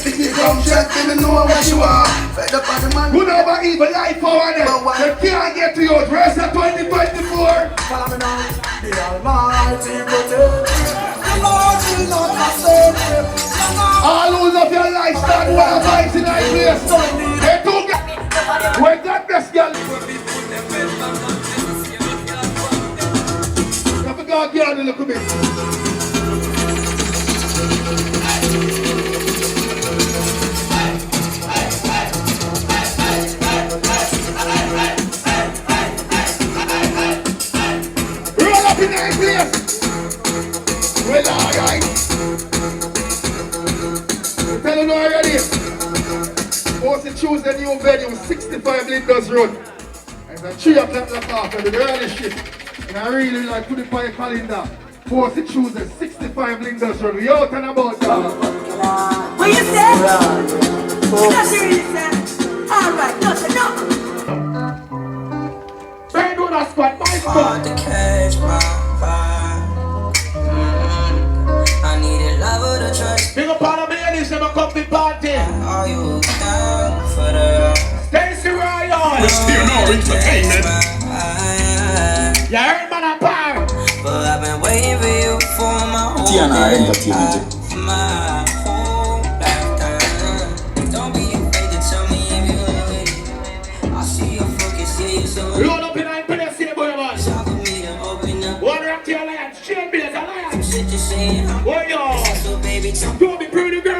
He come check me, me know what you are. Fed up on the man. Who know about evil life over there? They can't get to you. Rest of 2024. Follow me now. The Almighty protect me. The Lord will not forsake me. All who love your life, stand one vibes in our place. They took it. Where's that best girl? I forgot girl to look at me. Roll up in our place. Well, alright. Tell you already. Also Tuesday new venue, 65 Linders Road. And at 3 o'clock the park and the early shit. And I really like put it on your calendar. Also Tuesday, 65 Linders Road. We out and about that. What you say? That's what you say. Alright, nothing, no. Bang on that squad, my squad. Hard to catch my vibe. I needed love or the trust. Big up all the ladies that come to party. Are you down for the Stacey Ryan. We're still no entertainment. You heard man a bar. But I've been waiting for you for my whole Entertainment. my whole lifetime. Don't be afraid to tell me if you're with it. I see your focus, yeah, you're so Load up in our place here, boy, man. talk with me to open up. One rock to your alliance, straight bills, alliance. Shit you're saying, Boy, yo. so baby, don't Don't be pretty girl.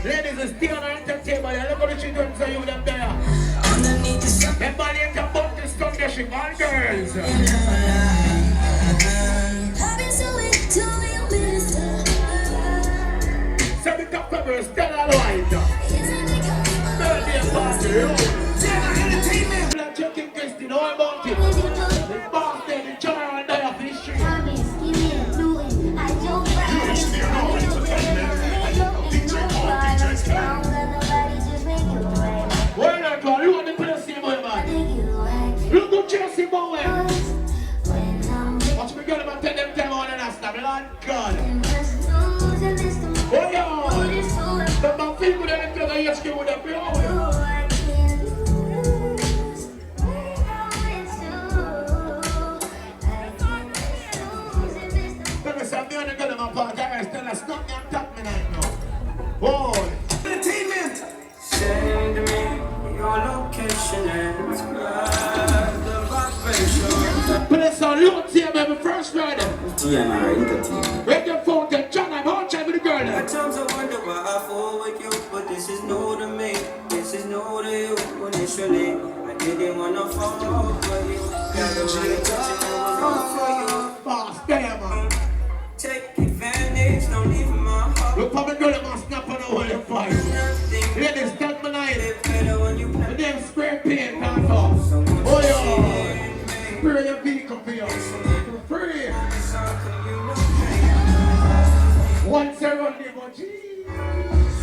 Ladies are still on our entertainment. Look at the children, so you them there. underneath the sun. Them body ain't about this condition, all girls. Seven top covers, tell all white. Birthday party, yo. Black chicken Christy, know about it. The boss there, the jar and die of this shit. Why not, man? You want to play the same way, man? Look good Chelsea boy. Watch me girl about 10 them time on and I stop. Lord God. Oh, yo. The man feel good and the club and HQ with a blow. Let me say, I'm going to go to my party. Guys, tell us nothing on top me right now. Boy. Entertainment. Send me your location and describe the vibration. Play some loads here, baby, first Friday. TNR Entertainment. Break your phone, get John, I'm all time with the girl. At times I wonder why I fall with you, but this is new to me. This is new to you. Initially, I didn't wanna fall for you. Got a way of touching, I was wrong for you. Boss, damn, man. Take advantage, don't leave my heart. Look for me girl, I'm snap on the whole of fire. Nothing Ladies, stand behind it. better when you play. The damn spray paint, can't talk. Oh, yo. Spray your vehicle for you. For free. Once around the body.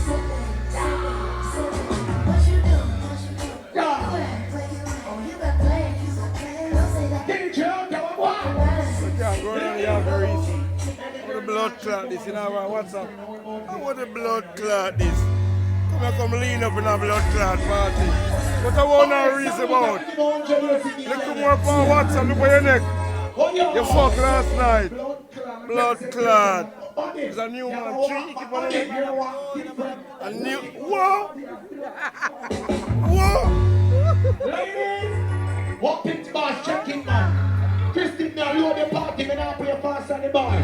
The blood clot this, you know what's up? What the blood clot this? Come lean up in a blood clot party. What I want to reason about? Look more for WhatsApp, look for your neck. You fuck last night. Blood clot. It's a new man. Tree, keep on the neck. A new. Whoa! Whoa! Ladies, walk into bar, checking man. Christine, now you the party, when I play fast on the bar.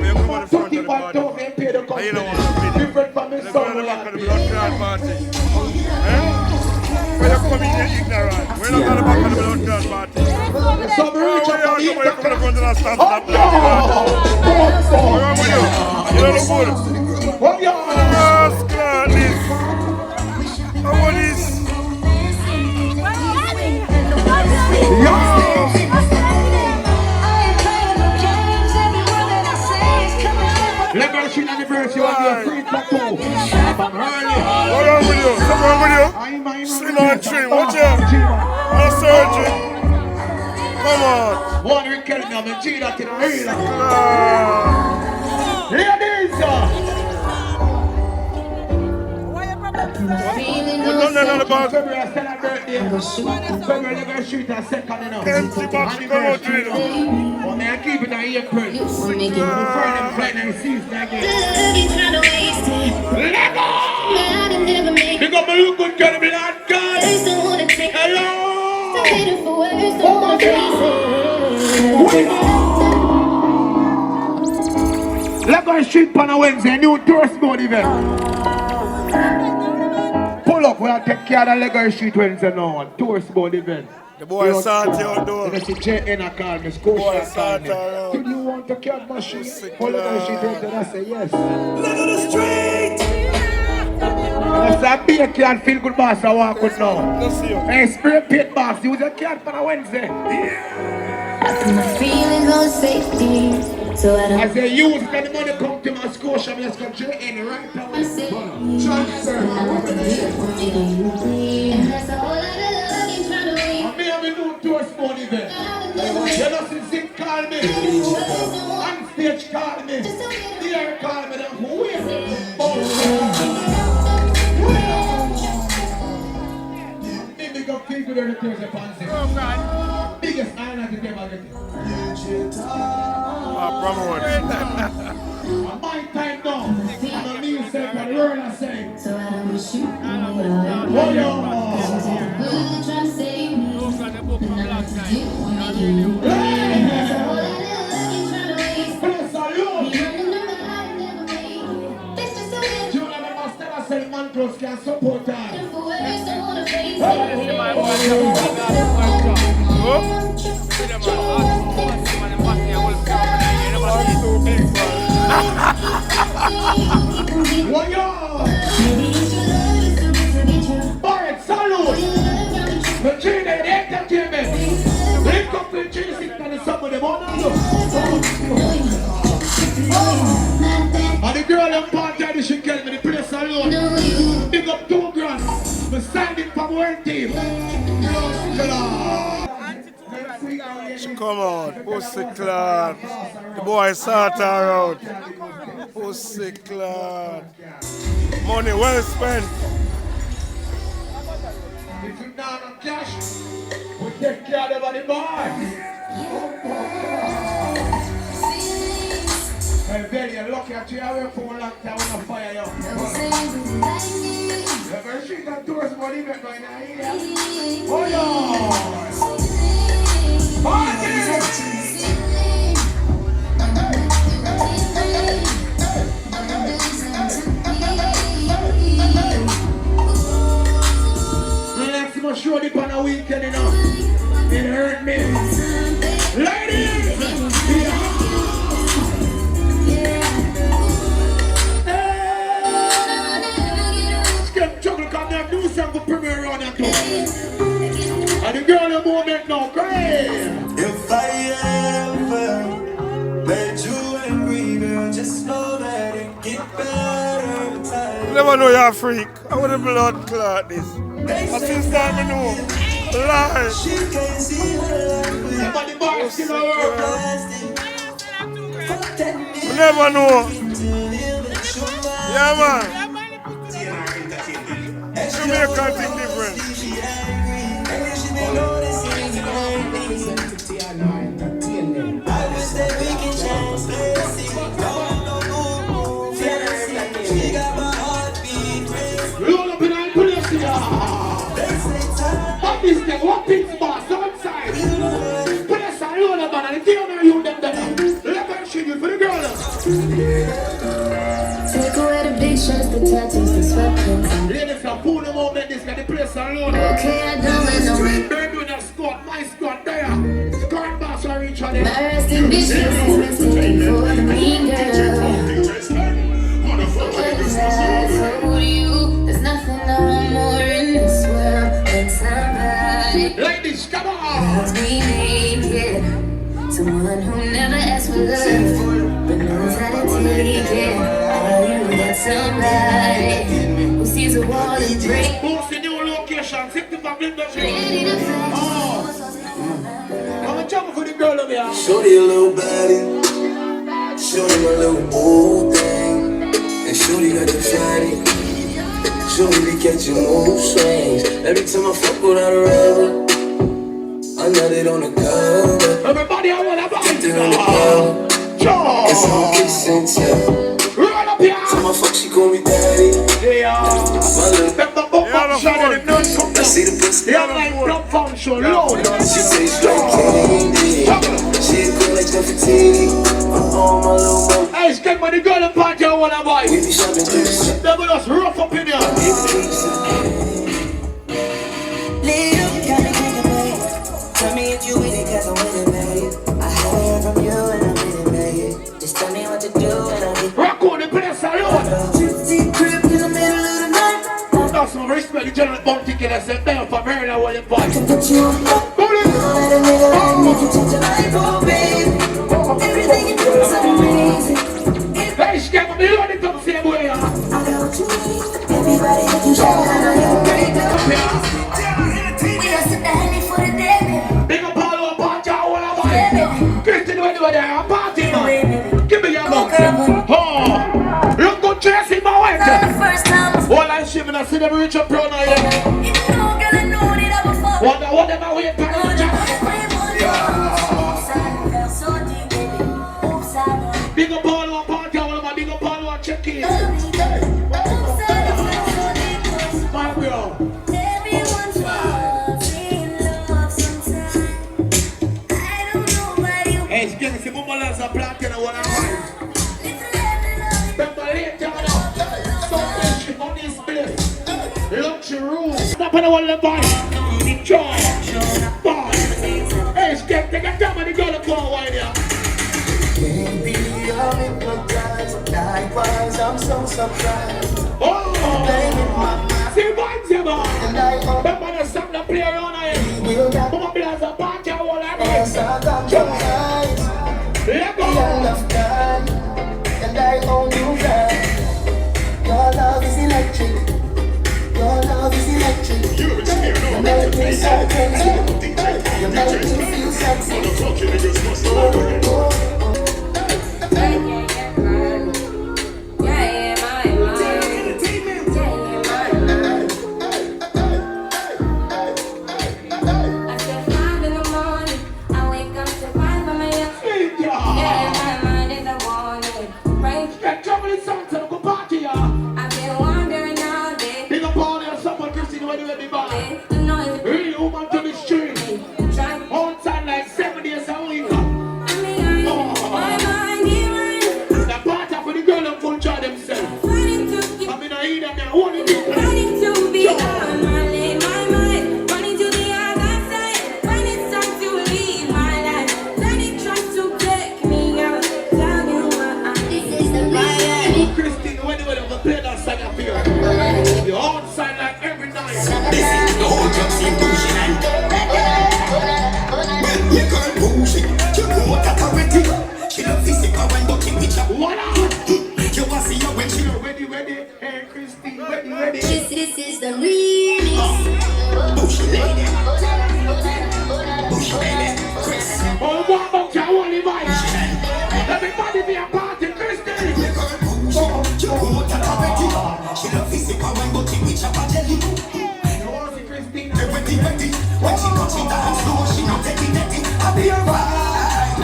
We come on the front of the party. You know what? Different from the Let's go song. to the back of the blood clot party. Eh? Where you come in here ignorant? We're not going to back of the blood clot party. Some reach up on the Where you come to the stand Oh, for that blood clot? What's wrong with you? You don't look good. Oh, yeah. Blood clot this. How about this? Liberation anniversary on your free tattoo. From early. What's wrong with you? Something wrong with you? Slim on tree, watch out. No surgery. Come on. One week killing them and G that in the real. Clot. Ladies, What done on the back? February I celebrate day. February they're gonna shoot a second enough. Empty box come out to you. Well, may I keep it on April. We'll find them playing and see if they get Big up my look good girl, be like God. Hello. Lagos Street on a Wednesday, new tourist board event. Pull up, we'll take care of the Lagos Street Wednesday now. Tourist board event. The boy start you out door. You see J.N. call me, Scotia call me. Do you want to catch my shit? For Lagos Street Wednesday, I say yes. Lagos Street. I say, be a cat, feel good boss, I walk with now. Let's see you. Hey, spray paint box, use a cat on a Wednesday. I put my feelings on safety. So I don't I say, use the money come to my Scotia, I'm just going to J.N. right now. Transfer. and that's a whole lot of love you trying to wait. I may have a new tourist board event. You know, since Zing call me, on stage call me, here call me, then big up people there to Thursday Fancy. Biggest island to them again. My time now. I'm a new set and learn a say. So I don't wish you Oh, yo. who trying to save me. And I have to do what you do. Hey! That's a whole lot of love you trying to waste. Bless the Lord. You running on the line, never make it. That's just so good. You never must tell us that man close can support her. For words, don't wanna face it. What yo? Barrett, salute. The G-Day, the entertainment. Link up with G6 and some of them on and the girl in party, she tell me the place alone. Big up 2 grand. We signed it from one team. Come on, Pussy Clan. The boy sort her out. Pussy Clan. Money well spent. If you down on cash, we take care of the boy. I'm very lucky at you. I work for a long time on the fire. Never shoot that tourist money back right now. Oh, yeah. Relax, my show it on a weekend, you know. It hurt me. Ladies! Skip chocolate, come there, do something for premiere around that door. And the girl in the moment now, great! If I ever made you angry, girl, just know that it get better time. Never know you're a freak. I want a blood clot this. But since time I know. Lie. She can't see her life But the bar still work. You never know. Yeah, man. Jamaica thing different. I wish that we can change this. She got my heartbeat racing. Roll up in our police here. What is that? What pins boss outside? Police are roll up and the owner you them there. Let them shoot you for the girl. Take away the big shots, the tattoos, the sweatpants. Ladies are pulling them out like this because the place are alone. Okay, I don't let no one. They're doing a squad, my squad there. Squad boss are each other. My resting bitch is resting for the mean girl. I told you, there's nothing I want more in this world than somebody Ladies, come on. who's me naked. Someone who never asks for love, but knows how to take it. Are you that somebody who sees a wall and breaks? Who's the new location? 65 Linda's Ready to flex. I'm a jump for the girl over here. Shorty a little body, shorty a little old thing, and shorty got the fatty. Show me to catch your mood swings. Every time I fuck without a rubber, I nut it on the cover. Everybody, I want to buy Get it on the cover. It's all kissing too. Run up here. So my fuck, she call me daddy. Yeah. My little I see the pussy. yeah, like blood function, load. She say straight candy. She a girl like Nefertiti. Oh my little mom. Hey, skate money, girl and party, I wanna buy. We be shopping through. They will just rough up in here. Little kinda nigga, babe. Tell me if you with it, cause I'm with it, babe. I haven't heard from you and I'm with it, babe. Just tell me what to do and I'll get Rock on the place, alone. gypsy crib in the middle of the night. That's some respect, the general bounty killer said, down for murder, what you buy. Can put you on the let a nigga like me can change your life, oh babe. Everything you do is amazing. Hey, skate me, load it up, same way. I got what you need. Everybody make you shine, I know you're great. We don't sit the honey for the day. Big up all over party, I wanna buy. Christian, when you were there, party, man. Give me your box. Oh, look good dressing, my wife. First time. All I'm shivering, I see them reach up pro now, yeah. You know, girl, I know that I was fucking. What am I waiting for? Big up all over party, I wanna big up all over check in. My bro. Hey, it's getting some more less of black and I wanna find. Remember later on, so on this place. Luxury room. Stop on the one of the boys. Enjoy. Boy. Hey, it's getting take a time and the girl to go wine here. Baby, I'm hypnotized. Likewise, I'm so surprised. Oh! See vibes here, man. And I hope Remember the song that play around here. we'll get Come on, blast a party, I wanna yes, I got your eyes. let The go. end of time. And I hold you back. Your love is electric. Your love is electric. You make me so crazy. You make me feel sexy. Get trouble in songs and go party, yeah. Big up all your support, Christine, when you let me buy. Real woman to the street. Outside like 7 days a week. The party for the girl and full try themselves. I mean, I eat them, I want to do. Christine, when you ever play that song up here, you're outside like every night. This is the whole drug scene bullshit and well, you girl bullshit. You know what that already. She love physical when looking with you. What up? You want see her when she Ready? Hey, Christine, ready? This is the remix. bullshit lady. Bullshit lady. Chris. Oh, what about you? Only vibes. Everybody be a party, Christine. You girl bullshit. You know what that already. She love physical when looking with you. Jelly. You want to see Christine? Ready. When she touch it down slow, she not take it. I'll be alright.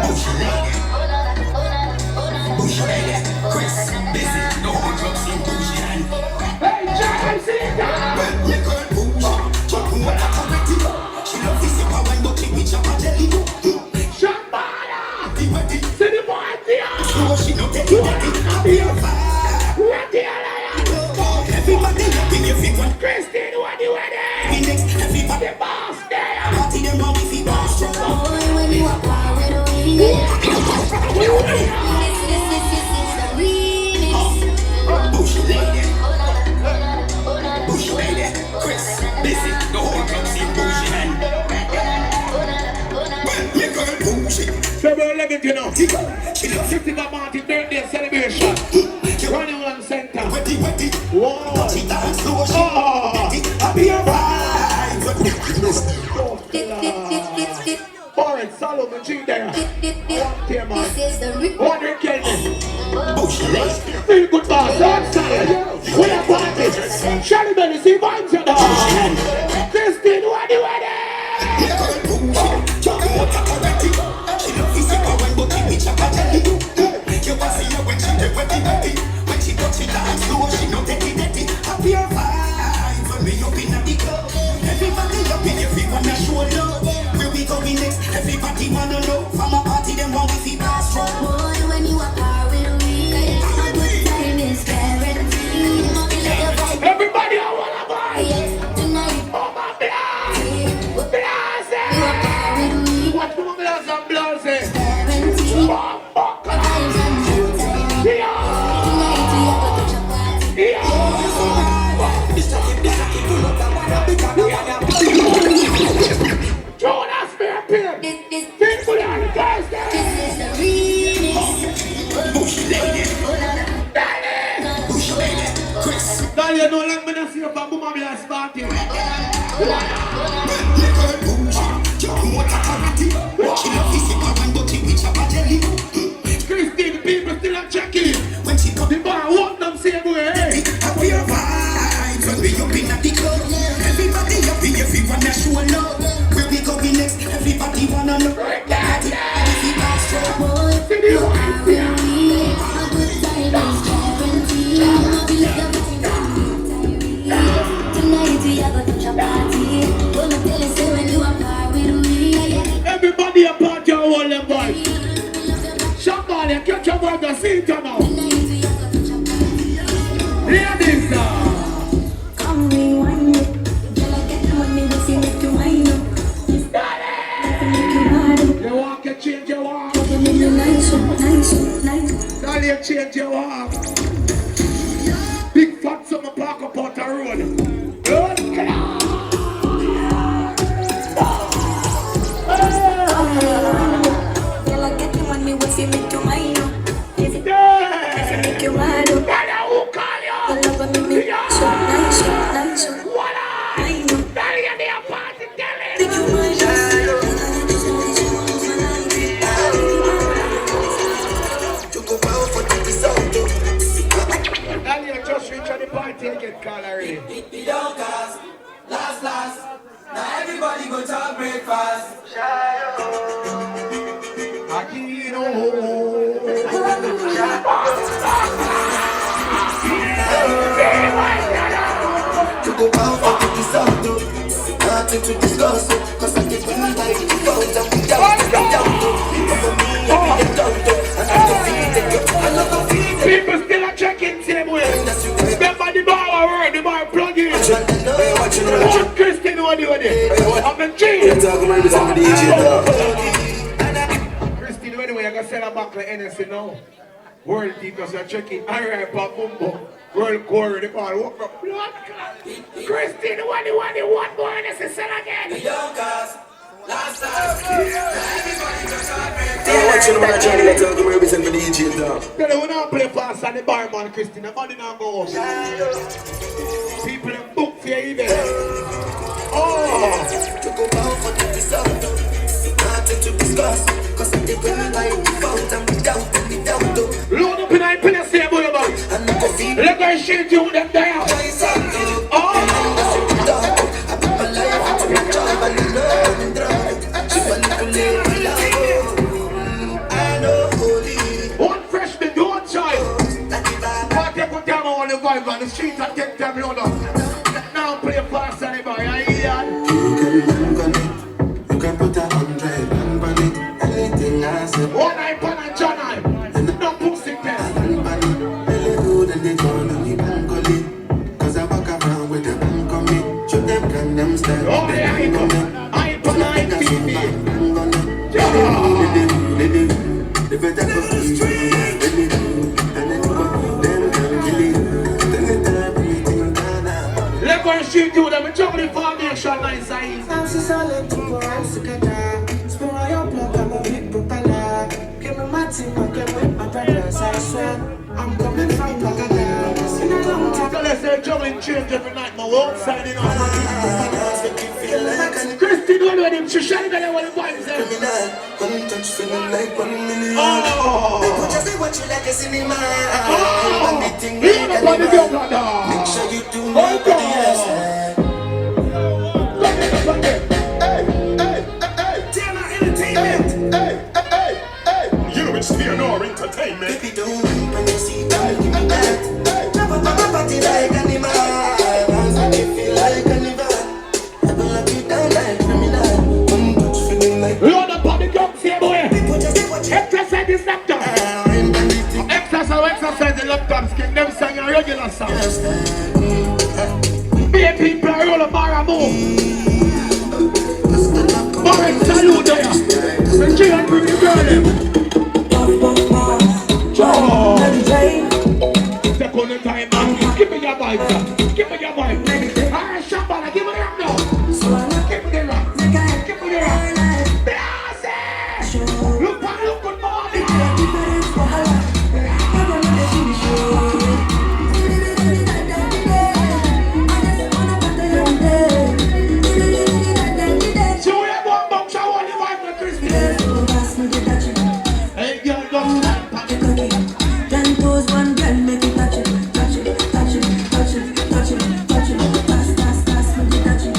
Bullshit lady. Bullshit lady. Chris. This is the whole drug scene bullshit and Hey, Jack, I see it. well, you girl bullshit. You know what that already. She love physical when looking with you. Jelly. Shambhala. Ready. See the boys here. Slow, she not take it. I'll be alright. Ready, Alliance. Everybody looking if you want. Christine, what you ready? Be next. Everybody The boss there. party them all if you want strong. Bullshit lady. Bullshit lady. Chris. This is the whole drug scene bullshit and well, you girl bullshit. February 11th, you know. She love 50th Martin birthday celebration. Running one center. Ready. Whoa. She dance slow. She Oh. I'll be alright. Alright, Solomon G there. One tear, man. This is the remix. 100 Kelvin. Feel good boss, outside. We are party. Shelly Belly, see vibes at all. Christine, what you ready? She love to see her when booty me chapa jelly. You can see her when she dey wetty wetty. When she touch it down slow, she no dirty dirty. Happy or vibes when we up in the club. Everybody up in everyone a show love. Where we going next? Everybody wanna know. From a party them want we see pass from. Boy, when you are part with me, a good time is guaranteed. Everybody, I wanna buy. Yes, tonight. Oh my blood. You are part with me. What do we have some blood say? Guaranteed. Oh, fuck. Vibes and good time. Yeah. Tonight we are going to party. Yeah. Jonas Fairfield. People on the Thursday. This is the remix. Bush lady, bush lady, Chris. Now you know like me not see a bamboo mommy and starting. Little bougie, just what a charity. She love to see her when booty me chapa jelly. Christine, people still are checking. When she come The bar walk them same way. happy or vibes when we up in the club. Everybody up in everyone a show love. Where we going next? Everybody wanna know. Party, every pass from. Boy, if you are with me, a good time is guaranteed. Tonight we are going to party. Gonna tell you say when you are part with me. Everybody a party and hold them boys. Somebody catch your vibe and see it now. Hear this now. Come rewind it. Girl, I get the money, we see make you wind up. Make you mad up. You want to change your walk. You make me nice up, nice up, nice up. Now you change your walk. Big fat summer park up on the road. Good God. Girl, I get the money, we see make you wind up. If it make you mad up. Brother, who call you? I love when me nice up, nice up, nice up. What up? Wind up. Now you the party, tell it. Make you wind up. Now you just reach on the party and get called already. The Yonkers, last. Now everybody go to breakfast. Aquino. To go out for the sound, nothing to discuss. Cause I get really like the phone and we down. For me, I be the doctor. People still are checking same way. Remember the bar word, the bar plug in. What Christine what you there? I'm a G. Christine, anyway, I gotta send her back to NSC now. World teachers are checking. Alright, Bumbo. World core, the ball. Walk up. Christine, what more NSC sell again? The Yonkers, last. Watching my channel, let's talk about represent the DJ dog. Tell you, we don't play fast on the bar, man, Christine. Nobody now go up. People in book for your event. Oh! To go out for the sound, nothing to discuss. Cause I get really like the phone and we down. Load up in a pin and say, boy, about. Let her shit you them there. Oh! One freshman, one child. What they put them on the vibe on the street and take them load up. Now play fast anybody, I hear that. You can put 100 on it, anything I say. One eye, pan and John eye. No pussy test. Good and they gonna be bankoli. Cause I walk around with a bank on me. Show them can them stand. Oh, yeah, I pan and TV. If I take a free, let go and shoot you them. Juggling formation, nice and easy. I'm so solid to go and together. Spin my up like I'm a big propeller. Give me my team, I can with my brothers, I swear. I'm coming from Baghdad. It's been a long time. So let's say juggling change every night. My outside in on. Christine, what follow him. She shot him and what the vibes there. One touch feeling like 1 million. Oh. Just say what you like a cinema. Lean up on the girl, brother. Make sure you do my best. It's Theodore Entertainment. If you don't when you see that, give me that. Never party like an animal. Dance if you like an animal. Never let you down like criminal. One touch feeling like. Load up on the guns here, boy. Exercise this laptop. Exercise the laptop. Skip them sing a regular song. Be a people roll a bar and move. Barrett, salute there. When she and bring the girl in. Second the time, man. Give me your vibe, give me your vibe. Alright, Shambhala, give me the rock now. Give me the rock, give me the rock. Blast it! Look back, look good morning. So we have one box, I want the vibe for Christmas. Hey, girl, don't stand back. 10 toes, one girl, make it touch it, touch it, touch it, touch it, touch it, touch it, pass, make it touch it.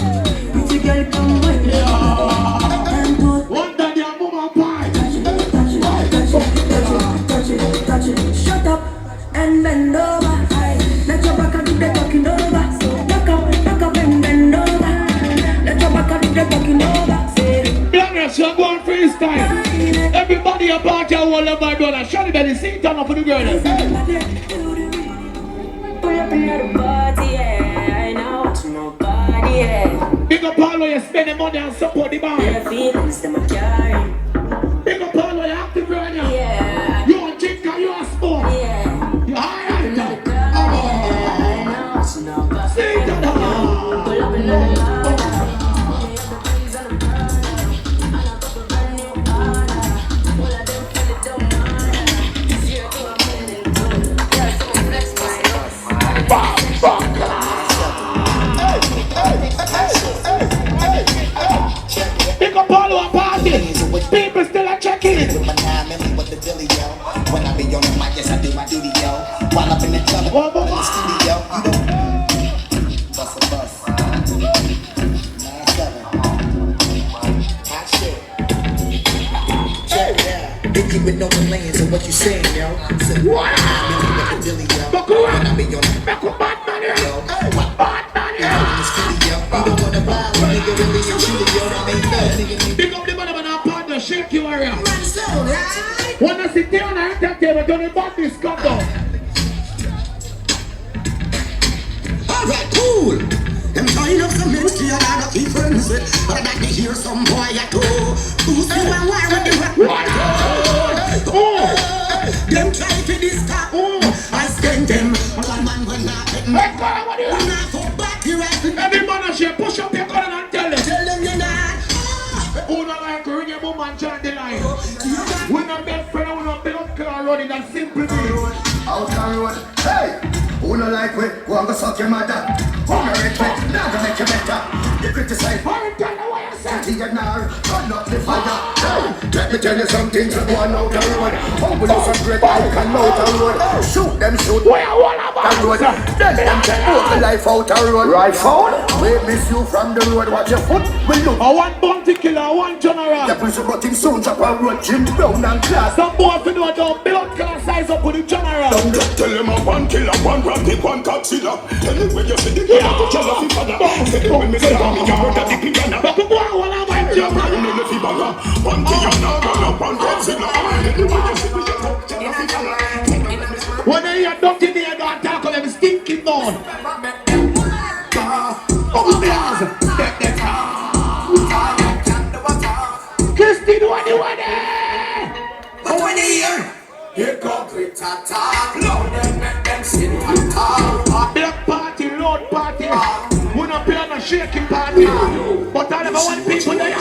Pretty girl, come wait. 10 toes, one daddy and mama pie. touch it, touch it, touch it, touch it, touch it. Shut up and bend over. Let your back do the talking over. Back up and bend over. Let your back do the talking over. Blackness, you're going freestyle. Everybody about your wall of my brother. Show the belly, sing turn up for the girl. Pull up another party, yeah. I know what nobody, yeah. Big up all where you spend the money and support the band. The feelings them a carry. Big up all where you active right now. Yeah. You a drink and you a smoke. Yeah. You alright now. I know what nobody. Sing to the Pull up another party. Pick up all our parties. People still are checking. When I be on the mic, yes I do my duty, yo. While up in the club, in the studio, you don't bust a bus. 9-7. Hot shit. Check it out. Biggie with no lanes of what you saying, yo. So, Wow. with the dilly, yo. When I be on the Back up bad man here. yo. Bad man In here. the studio, you don't wanna ride with nigga really and truly, yo. That make love, nigga. Big up the man and our partner, shake you area. Run slow, right? Wanna sit down and entertain, don't invite this cut down. Alright, cool. I'm trying up some ministry and I don't keep friends with. But I'd like to hear some boy at all. Who's the one why with the What? them try for this car. I spend them. One man will not get me. Hey, God, what is When that? I go back here, I think Every man and she push up your collar and tell them. tell them you're not. Who not like to ring your mom and join the line? We not best friend, we not blood car running that simple thing. Out the road, hey! Who no like we? Go and go suck your mother. Who no respect? Now go make you better. You criticize. Hurry, tell them what you say. You're not turn up the fire. Hey, let me tell you some things that go on out the road. Humble us and break out and out the road. Shoot them, shoot. Where you want about The road. Then them take out the life out the road. Right phone? We miss you from the road. Watch your foot. We look. I want bounty killer, one general. The police got him soon. Chop a road. Jim Brown and class. Some boy to do a dumb blood clot size up with the general. Tell them a one killer, one rabbit, one cockzilla. Anyway, you see the killer, go tell us if other. When me say I'm in your brother, the piano. But the boy want to buy You're running in the fibala. One killer, one cockzilla. Anyway, you see the killer, tell us if other. when they hear dirty they don't talk of them stinking down. Christine, what do you want there? But when they hear, here come quick talk. Loud them, make them sing and talk. Black party, road party. We don't play on a shaking party. But I never want people there.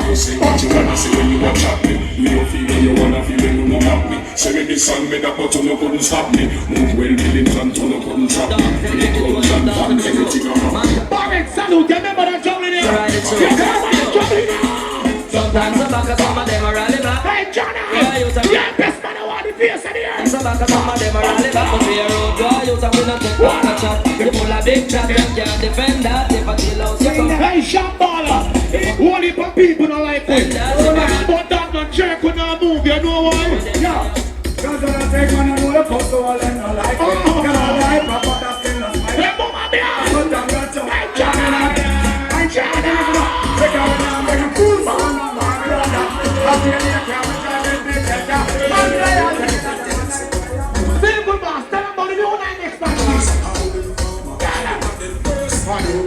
You say what you wanna say when you watch at me. You don't feel when you wanna feel when you know about me. Say me this song made up but you couldn't stop me. Move well, Billy and you couldn't trap me. Make clothes and fun, everything around. Barrett, salute, you remember that jungle there? Sometimes some back, some of them are rally back. Hey, Johnny! Yeah, best man, I want the face of the earth. some back, some of them are rally back. But we are road boy, you talk, we not take back a shot. You pull a big shot, you can't defend that. If I tell us, you come. Hey, shot baller! One heap of people don't like it. But that man jerk when I move, you know why? Yeah. Cause when I take one and do the post, so all them not like it. Cause I like my father still not smile. Hey, mama, me out! But I'm not so. Hey, Johnny! Hey, Johnny! Take out now, make a fool man. I'm here in the crowd, I'm trying to be better. Simple boss, tell them about the new night next time.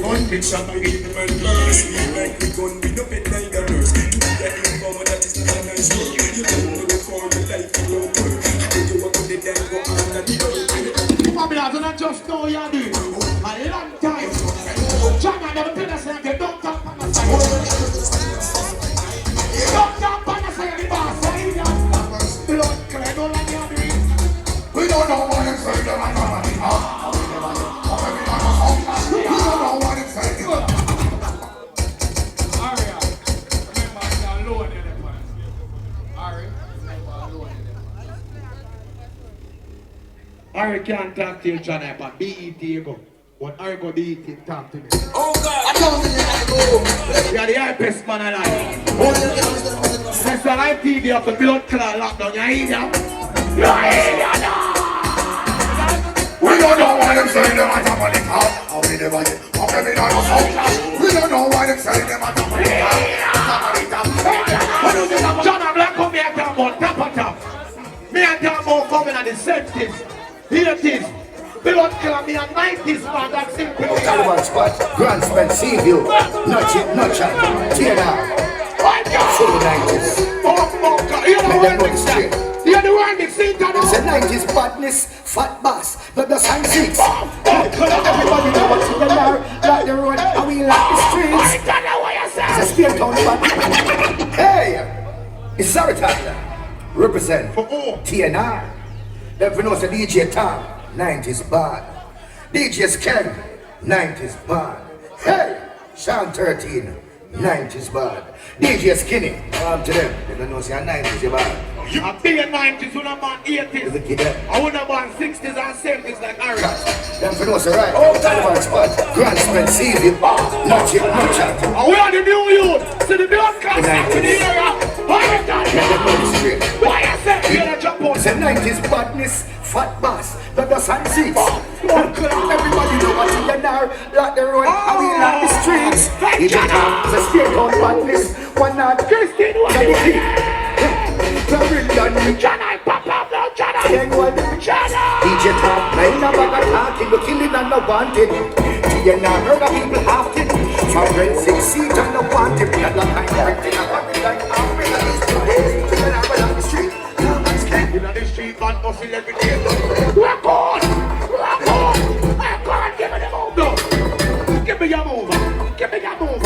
One big shot and give them a curse. Like we gun, we no pet like a nurse. That informer that is not a nice word. You don't know before your life you don't work. You walk with the then go on and the Babylon, don't just know you're doing a long time. John, I never tell us like you don't talk on the side. Don't talk on the side of the boss. Blood clear, don't like you're doing. We don't know what it's like, them and come on. We don't know what it's like. Aria, remember you're low in the pants. Aria, remember low in the pants. Aria can't talk to you, John, but BET you go. When Aria go BET, talk to me. Oh God! You're the hypest man alive. Since the live TV of the blood clot lockdown, you're idiot. You're idiot now. We don't know what it's like, them and come on. How we never get. How can we not know? We don't know what it's like, them and come on. John and Black come here and talk about top and top. Me and talk about coming at the 70s, 80s, blood clot me and 90s, man, that's simple. Taliban spot, Grand Spence, see you. Notch it, notch it, tear down. Full 90s. You know what I'm saying? You're the one that sings that. It's a 90s badness, fat bass, but the sign six. Everybody know what's in the bar, like the road, and we like the streets. I don't know what you're saying. It's a spear town bad. Hey, it's Saratoga. Represent For who? TNR. Then we know the DJ Tom, 90s bad. DJ Ken, 90s bad. Hey, Sean 13, 90s bad. DJ Skinny, to them, they don't know say 90s bad. I'm big at 90s, when I'm on 80s. Look at them. I would have on 60s and 70s like Aaron. Then we know say right. Oh, Taliban spot, Grand Spence, see you. Notch it, notch it. And we are the new youth. So the blood clots up in the area. Why you done Let them know the street. Why you said you're gonna jump on? It's a 90s badness, fat bass, but the sign six. Everybody know what's in the nar, like the road, and we like the streets. DJ Tom, it's a spear town badness, one night. Christine, what are you doing? John, I pop up now, John. DJ Tom, nine number got talking, but killing and no wanted. TNR, heard of people half it. From rent 6 seat and no wanted. Not like I'm acting, I'm acting like I'm ready. TNR, we're on the street. In the street, man, hustle every day. Rock on! Rock on! Rock on! Give me the move, no! Give me your move! Give me your move!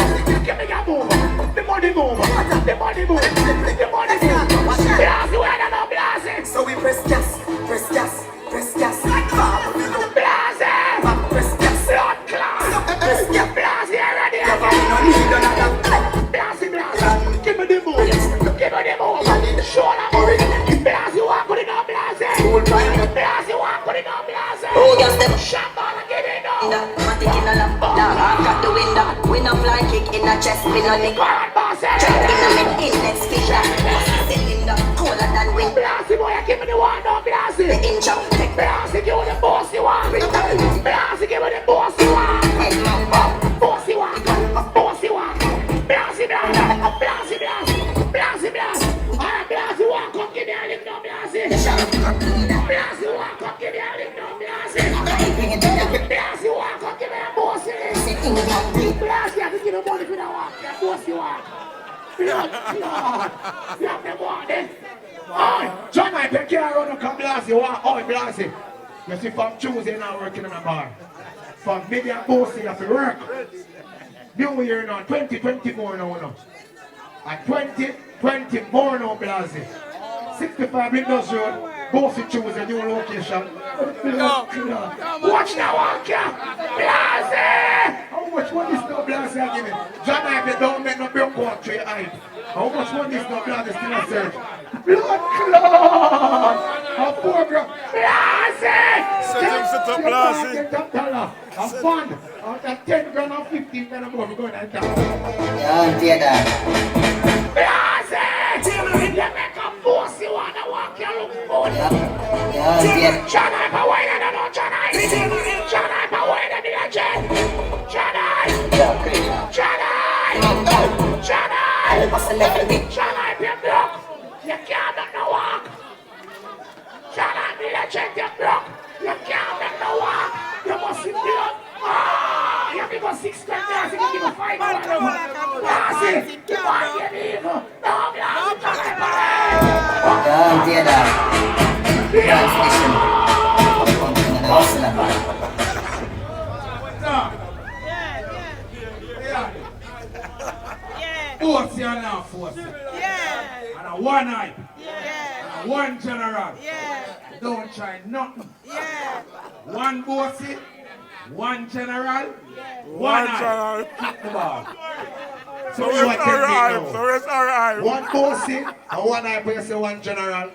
Give me your move! The money move! The money move! The money move! Blast you and I'm blasting! So we press gas, press gas, press gas. Blast it! Press gas, Blood class! press gas. Blast it already! No need another. Blast it, blast it! Give me the move! Give me the move! Show them! Blast you walk with it now, blast it! Blast you walk with it now, blast it! Oh, yes, them. Shot ball and give it now! Matic in a lap, now I've got the window. Win a fly kick in a chest, win a leg. Go on, boss it! Check in a mid index finger. Cylinder, colder than wind. Blast it, boy, give me the one now, blast The it! inch out, take Blast it, give me the boss you want! Blast it, give me the boss you want! head man up. Boss you want! Boss you want! Blast it, blast it! Blast it, blast it! Blast it, blast it! Alright, blast it, walk up, give me a lick now, blast it! Blast it, walk up, give me a lick now, blast it! Blast it, walk up, give me a boss it! Blast it, I can give you money for that walk, that boss you want! Blood, you have the money! Alright, John, I take care of you, come blast you, walk, oh, blast it! You see, from Tuesday now working in a bar. From maybe a boss you have to work. New year now, 2020 more now. At 2020 more now, Blasi. 65 Windows Road, both it choose a new location. Watch now, walk here. Blasi! much money is no blast I give me? John, I don't make no broke walk to your eye. How much money is no blast is still a search? Blood clot! A 4 grand. Blast! Set up, Blasey. Get that dollar. A fund. Out of 10 grand or 15 grand more, we're going to that. Yeah, dear dad. Blast! You make a boss, you want to walk, you look good. Yeah, dear. John, I'm a wine and I know John, I'm a wine and I know John, Yeah, crazy. John, be broke. You can't make no walk. John, the legend, you're broke. You can't make no walk. You must be blood. Ah, you give us 6 grand there, you give us 5 grand. Blasi, you want to leave? No, Blasi, Yeah, dear dad. Force you now, force. Yeah. And a one eye. Yeah. And a one general. Yeah. Don't try nothing. Yeah. One bossy, one general, yeah. One eye. Kick the ball. So it's alright. One bossy and one eye, but you say one general.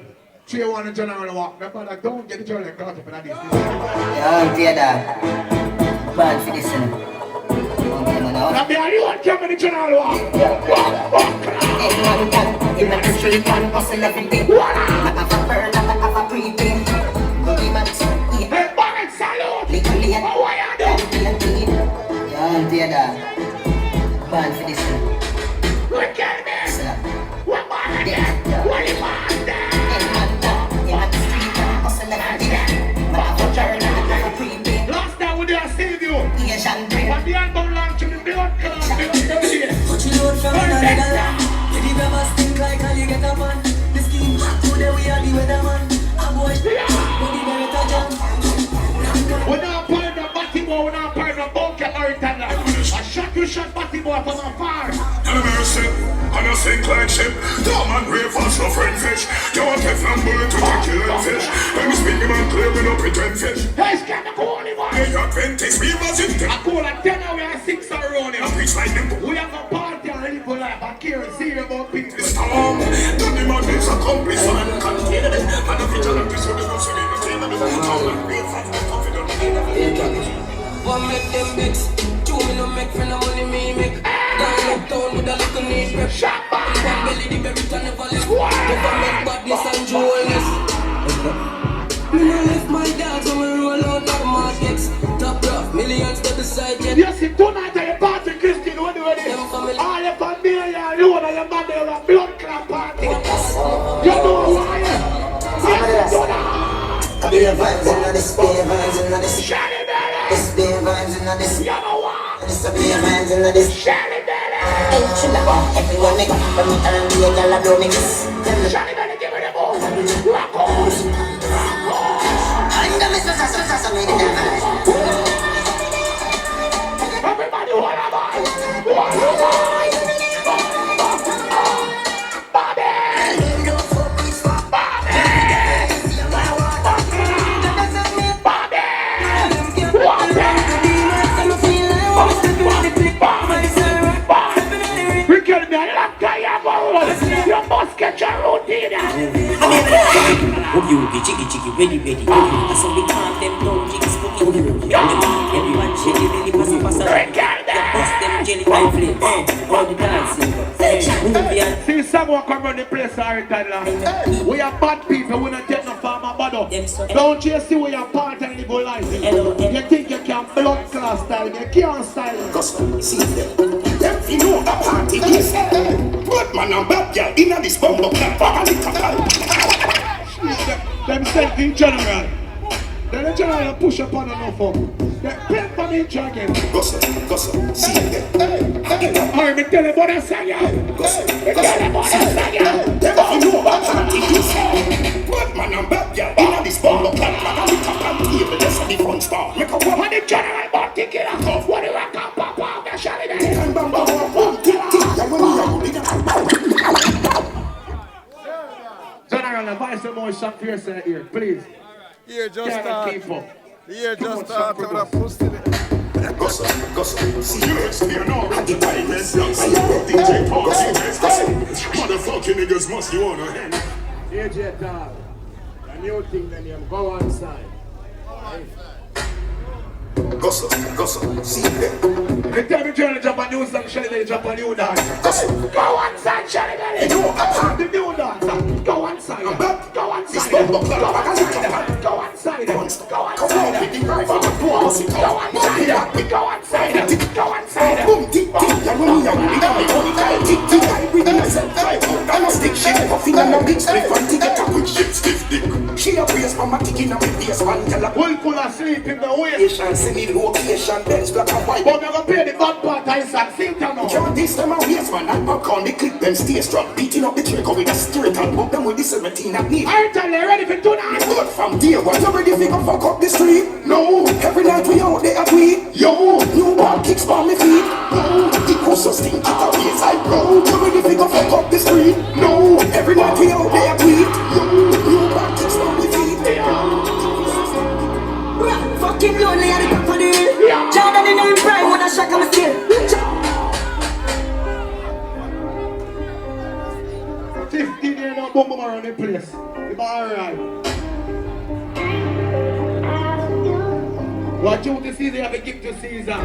3 1 general walk. Remember that, don't get the general caught up in this. Yeah, dear dad. Bad for this. Now be a one Germany general walk. In the street, man, hustle every day. I have a burn, I have a prepaid. Boogie man, hey, Barrett, salute! legally, How are you doing? yeah, dear dad. Bad for this. Look at me! What man there? What is man there? In the street, man, hustle every day. I have a burn, I have a prepaid. Last time we did save you. Asian dream. But the end don't launch in the blood club. Put your load from another land. Let the grabbers think like how you get a man. The scheme, today we are the weatherman. A boy, but the better jam. We're not part of Batty Boy, we're not part of Bunker or Italy. I shot Batty Boy from afar. Tell me sip, and I sink like ship. Dumb and ravers, no friend fish. You want Teflon bullet to kill and fish. When we spin him and clear, we no pretend fish. Hey, scan the goal, man. Hey, Adventist, we was in them. I call at 10 and we are 6 around him. I preach like them. We have a party and live for life. I care and see about people. Storm, done the madness accomplish. So I'm contained. And the vigilante, so they don't see me. Dumb and ravers, no confident. One make them mix. 2 million make friend of money me make. Down uptown with a little need rep. Shot back. One belly the berry can never left. Government badness and jewelness. Me no left my dogs when we roll out our markets. Top rough, millions to the side jet. Yes, if tonight at the party, Christine, what do you do? All your family and you and your mother have a blood clot party. You know why? Yes, tonight. Beer vibes in this, beer vibes in this. Shelly Belly. This beer vibes in this. You know why? This beer vibes in this. Shelly Belly. Hey, chill out. Everyone make up for me and me a girl a blow me kiss. Shelly Belly, give me the ball. Rock on. I'm the Mr. Sasa, make it dance. Everybody, what am I? What am I? Bobby! We can be a lot of you must get your routine. Hope you be chicky, ready. I saw the calm them down, jiggy spooky. Everyone shady, really pass. Bust them jelly time flame. All the dancing. See someone come run the place all the time. We are bad people, we don't take no farmer bother. Don't you see we are part of the good life? You think you can blood class style, you can't style. Custom, see them. You know a party is. Good man and bad girl in this bumbo clap. Them say in general. Then the general push up on enough for. They pay for me dragon. Gossip, see them. Alright, me tell you about the song, yeah. Me tell you about the song, yeah. You know a party is. Good man and bad girl in this bumbo clap. Let's have the fun start. Make a What the general about to get off? What do I come pop out? They're shouting at it. General, advise them more some fierce here, please. Yeah, just start. Yeah, just start. See you next year, no, at the time, let's go. DJ Talks, motherfucking niggas must you wanna hand. DJ Dog, a new thing then you go on side. Gossip, see them. Every time you try to drop a new song, Shelly, they drop a new dance. Go on side, Shelly, they You know, I'm the new dancer. Go on side, go on side, go on side, go on side, go on side, go on side, go on side, go on side. Boom, tick, tick, you're running young. Tick, tick, I bring myself 5 pound. I'm a stick shit, puffing on a big spliff and to get a quick shit, stiff dick. She a brace for my ticking on my face, man. Tell her, One full of sleep in the way. send me location, bench black and white. But never pay the bad part, I said, sing to now. Can't this time a waste, man. And back on the clip, then stay strong. Beating up the trigger with a straight and bump them with the 17 at me. I tell you, ready for tonight. Good from day one, you ready to go fuck up the street? No, every night we out there a tweet. Yo, new ball kicks on my feet. No, the coast stink it a ways I bro. You ready to go fuck up the street? No, every night we out there a tweet. Yo, new ball kicks on my feet. Fucking lonely at the top of the hill. Jordan in her prime when I shock I'm still. 15 years now, boom boom around the place. It's alright. What you to Caesar, you have to give to Caesar.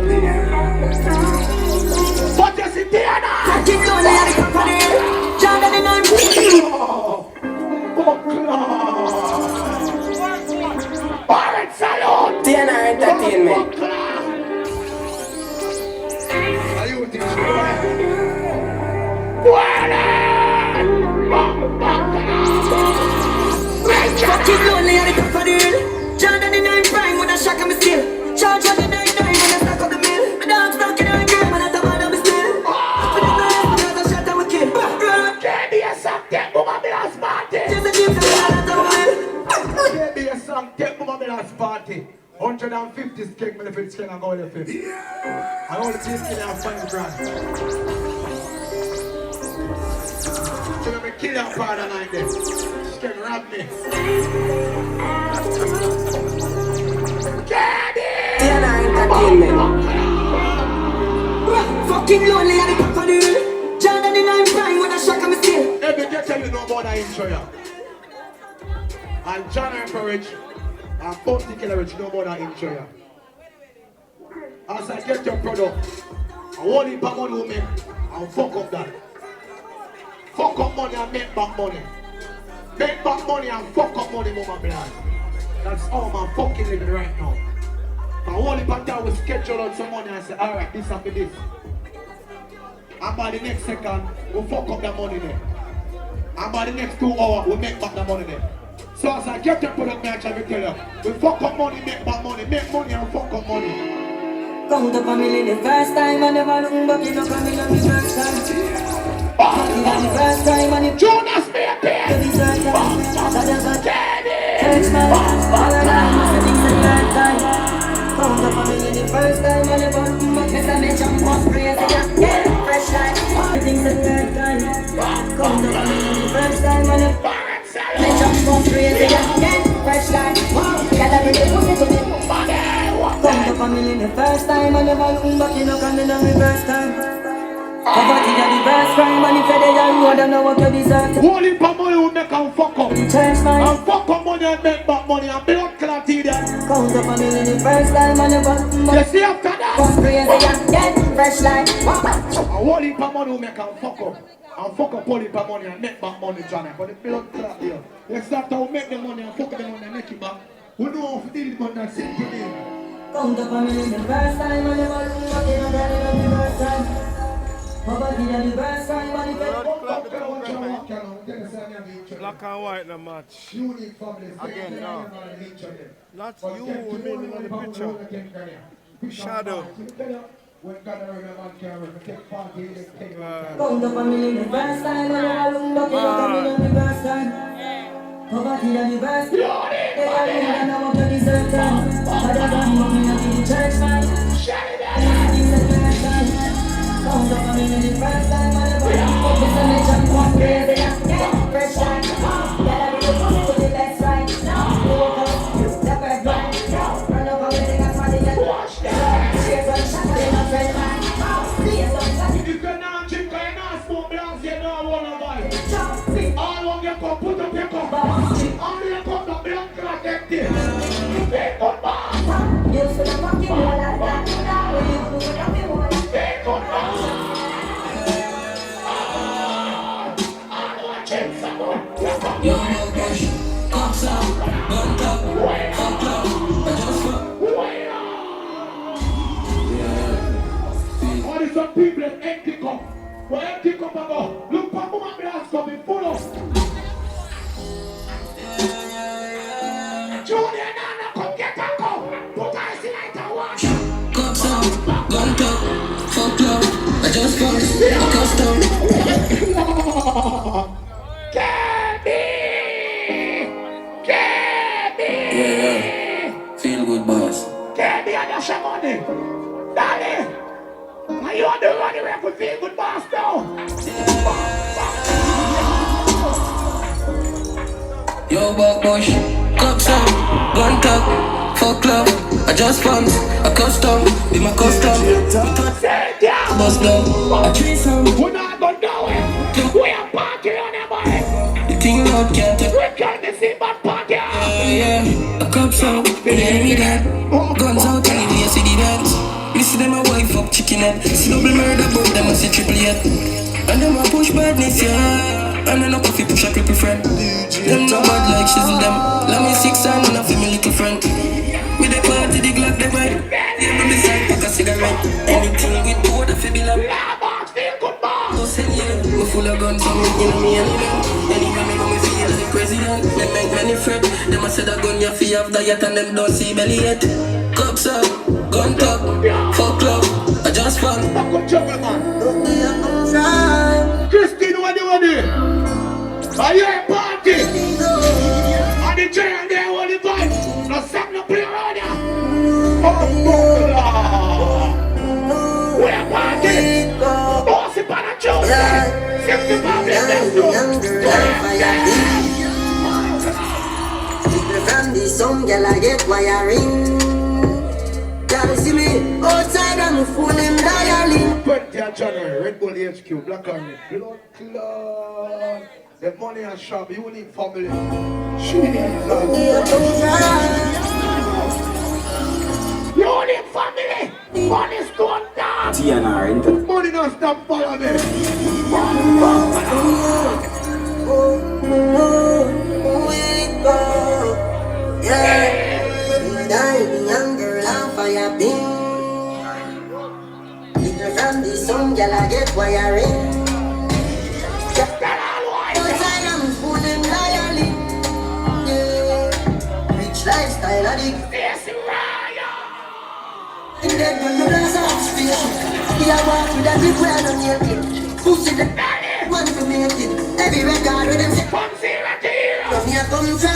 But you sit there now. Fucking lonely at the top of the hill. Jordan in her Barrett Salon. TNR Entertainment. Are you think fucking lonely at the top of the hill. Jordan in her prime when I shock I'm still. Charge on the 99 when I stack up the mill. My dog's stuck in her game and I top of the still. But I'm not because I shot her with kill. can't be a song, take boom and be last party. Just a dream to the island of will. Can't be a song, take boom and be last party. 150 skeg, me if it's skeg and go to 50. I only take it and 5 grand. So let me kill that part of night then. Skeg rob me. TNR Entertainment. Fucking lonely at the top of the hill. Jordan in her prime when I shock I'm still. Every day tell you no more than intro ya. And John Emperich and Bounty Killer Rich no more than intro ya. As I get your product, I want it back money will make and fuck up that. Fuck up money and make back money. Make back money and fuck up money, mama blood. That's all I'm fucking living right now. I want it back there, we schedule out some money and say, alright, this after this. And by the next second, we'll fuck up that money there. And by the next 2 hours, we'll make back the money there. So as I get your product, I try to tell you, we fuck up money, make back money, make money and fuck up money. Count up a million the first time, I never look back, you know, come in on the first time. The first time, and if Jonas me a bit. the third time, I never touch my life, all I must have been the third time. Count up a million the first time, I never look back, yes, I may jump up crazy, yeah, fresh life, everything's the third time. Count up a million the first time, I never may jump up crazy, yeah, fresh life, gotta be the pussy to me. Count up a million the first time, I never look back, you know, coming on the first time. Poverty are the first crime, and if you're the young, you don't know what you deserve. Only for money will make and fuck up. Church man, And fuck up money and make back money and blood clot idiot. count up a million the first time, and never You see after that? was crazy, yeah, fresh life. And only for money will make and fuck up. And fuck up only for money and make back money, Johnny. But the blood clot here. Let's start to make the money and fuck up the money and make it back. We know how to deal with money and simple thing. Count up a million the first time, and never look back, you know, the first time. Poverty are the first crime, and if you're Black and white the match. Unique family. Again, no. Not you, we mean in the picture. Shadow. When God man can take part in it, take count up a million the first time, and never look back, you know, coming on the first time. Poverty are the first crime, and know what you deserve time. Father God, mommy, I be the church man. Everything's the third time. Count up a million the first time, and never look back, you know, me jump up crazy, yeah, fresh life. Gotta be the pussy to the best right. Now, the bird blind. Run up a million, that's what they get. Cheers All of you come, put up your cup. All of you come, the black clock empty. Take on back. You feel the fucking wall like that. Take on back. Yo, push, cops out, bunt up, fuck up, I just fuck. All these some people in empty cup. But empty cup and go. Look for woman glass coming full up. Junior Nana, come get a cup. Put ice in it and wash. Cops out, bunt up, fuck up, I just fuck, I custom. Yeah, feel good, boss. Get me and dash your money. Daddy. Are you on the running rep with feel good boss now? Yo, back bush, cups up, gun top, fuck club, I just fund, I custom, be my custom. Bust down, I treat some. We're not going nowhere. We are partying on the boy. The thing out can't take. We can't see but party. Yeah, a cups up, the enemy that. Guns out anyway, you see the dance. Me see them a wife up chicken head. See double murder, but them a see triple yet. And them a push badness, yeah. And then a coffee push a cripple friend. Them no bad like shizzle them. Let me 6 and one for me little friend. With the party, the Glock, the right. Yeah, me beside pack a cigarette. Anything with board, I feel be like. Go sell yeah. Me full of guns, so me in me element. Anyway, me go me feel like president. Me make many fret. Them a say that gun you feel have diet and them don't see belly yet. Cups up, gun top, fuck club, I just fun. Fuck up trouble, man. Christine, what do you want to do? Are you a party? And the chair there, what the vibe? No song, no play around here. We're a party. Bossy pan and Tuesday. 65 let's go. From the song, girl, I get wiring. Girl, see me outside, I'm fooling dialing. 20th January, Red Bull HQ, Black Army, Blood Clot. The money and shop, you need family. Jesus. You need family. Money stone down. TNR, money don't stop follow me. Yeah, die young girl on fire beam. Little from the sun, girl, I get wiring. Outside I'm fooling dialing. Yeah, rich lifestyle addict. In the gun, no glass of space. Yeah, walk with a big well on your clip. Pussy the one to make it. Every record with them say, from zero to hero. From here come from.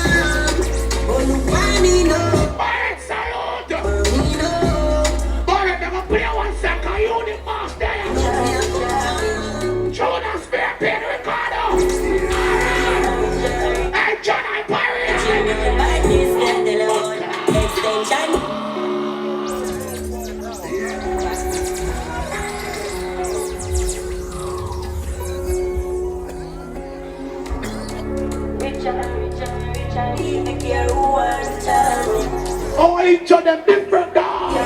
Oh, you find me now. Barrett salute. Barrett never play one second. You the master. Jonas Bear, Pedro Ricardo. Hey, John, I'm pirate. Extension. Oh, each of them different dogs.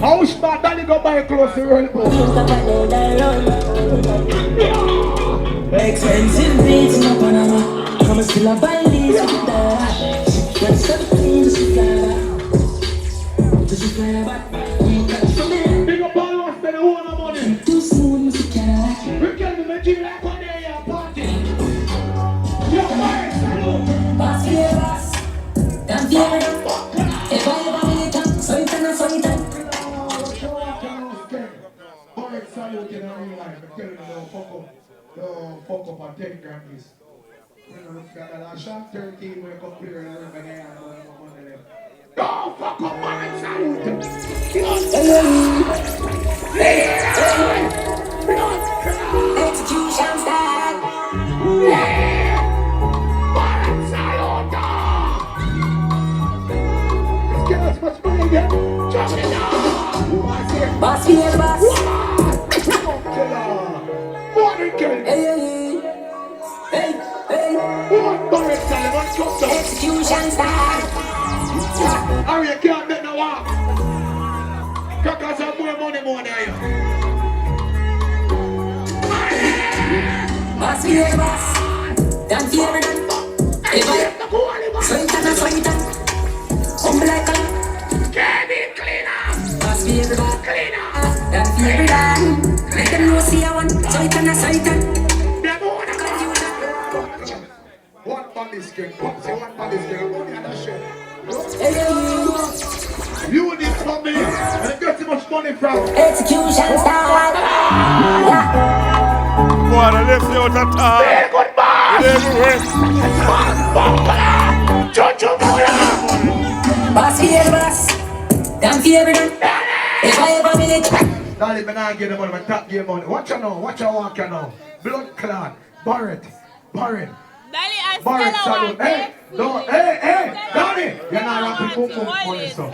How smart Danny go buy clothes to roll boat? Expensive beats in a Panama. Come and still a buy these with the when 17 just to fly back. Just to fly back. We catch from there. Big up all of us that own the money. Too soon, Mr. Cadillac. We can do the like one day at a party. Yo, Barrett, salute. Boss, yeah, boss. Damn, yeah. If I ever win it up, so it and so it up. Barrett, salute in a real life. I'm telling you, don't fuck up on 10 Grammys. When I look at that, I shot 13 when I come clear and I remember there and I money left. Don't fuck up my salute. Execution style. Let's get as much money again. Just it now. Boss here, boss. Morning, Kelly. Hey. One barrel salad, one cup down. Execution style. Harry, you can't make no walk. Crackers have more money more than you. Boss here, boss. Dance here, done. Sweet and humble like a Kevin, clean up. boss here, boss. Clean up. Dance here, done. Let them know see I want. Sweet and One bandit skin, one bandit skin, one other shit. You need from me, and I got too much money from execution style. Boy, I left you out of town. Say goodbye. Boss here, boss. Dance here, done. If I ever meet it. Darling, I'm not getting money, I'm top game money. Watch you now, watch you walk you now. Blood clot, Barrett. Barrett salute. Hey, Donnie, you're not rapping boom money, so.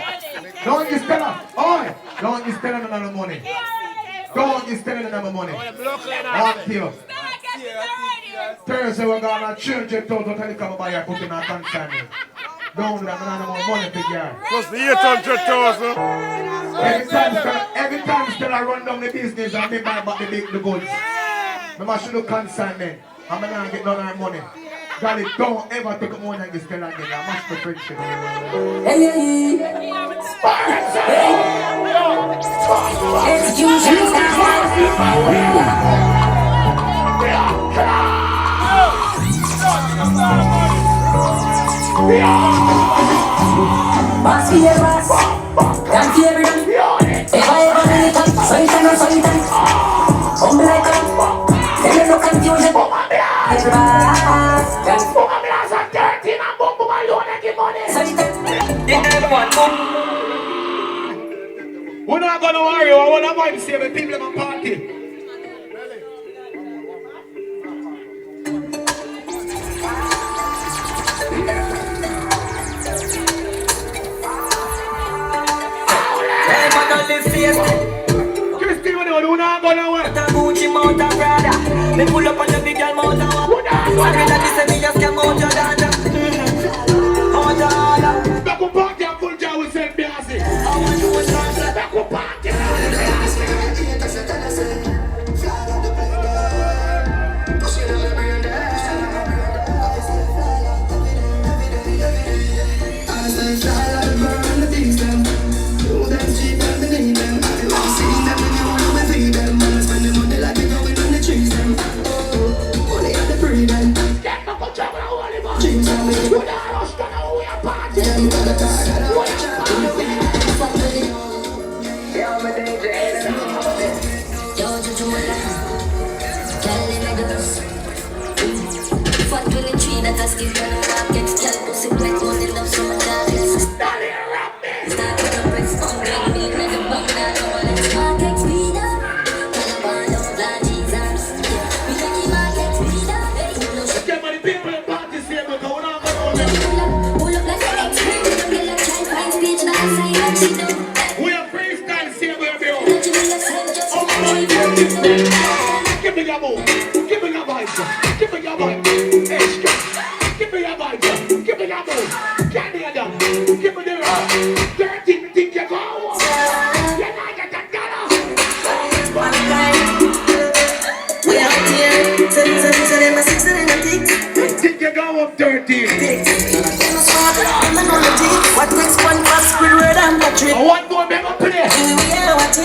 Don't you spend up. Oi, don't you spend another money. Don't you spend another money. Up here. Thursday we're gonna change it out until you come by and put in a consignment. Don't do that, I'm more money to get. Plus the 800,000. Every time still I run down the business and me buy back the goods. I must do consignment. I'm not get none of our money. Golly, don't ever take more than you still again. I must be friendship. Execution style. Boss here, boss. Dance here, done. If I ever meet up, sweet and humble like a tell you no confusion. We're not gonna worry, I want to vibe see the people in my party. Christy, we're not gonna worry. Me pull up on the big girl mount and walk. I feel like this and me just came out your dada. Back up party and full jar with St. Biasi. Back up party.